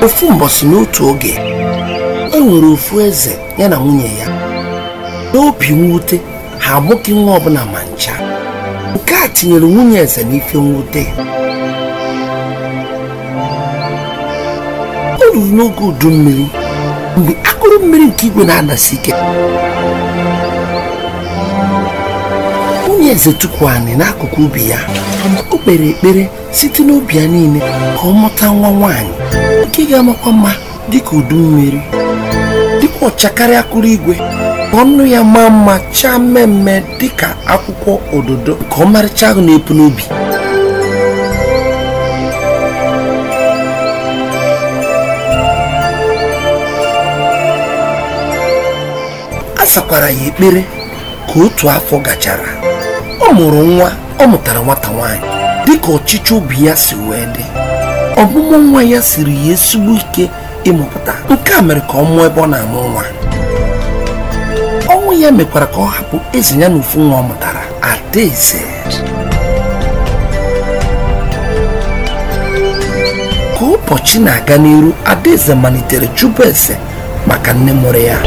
ofu mbọsị n'otu oge enwere ofu eze ya na nwunye ya n'obi mwute ha amụghị nwa ọbụla ma ncha. Nke a tinyere nwunye eze n'ife mwute. O ruru n'oge udu mmiri mgbe akụrụ mmiri nke igwe na-adasi ike. Nwunye eze tukwu anị n'akụkụ ubi ya. O kpere ekpere site n'obi ya niile ka ọ mụta nwa nwaanyị nke ga-amakwa mma dịka udu mmiri, dịka ọchakarịa akụrụ igwe, ọnụ ya maa mma chaa mmemme dịka akwụkwọ ododo ka ọmarịcha ahụ na-epu n'obi. A sakwara ya ekpere ka otu afọ gachara. Ọ mụrụ nwa, ọ mụtara nwata nwaanyị dịka ọchịchị obi ya si wee dị. Ọmụmụ nwa ya siri ya ezigbo ike ịmụpụta. Nke a mere ka ọ mụọ ebe ọ na-amụ nwa. Ọnwụ ya mekwara ka ọ hapụ eze ya na ofu nwa ọ mụtara, Adaeze. Ka ụbọchị na-aga n'iru, Adaeze malitere jụba ese maka nne mụrụ ya.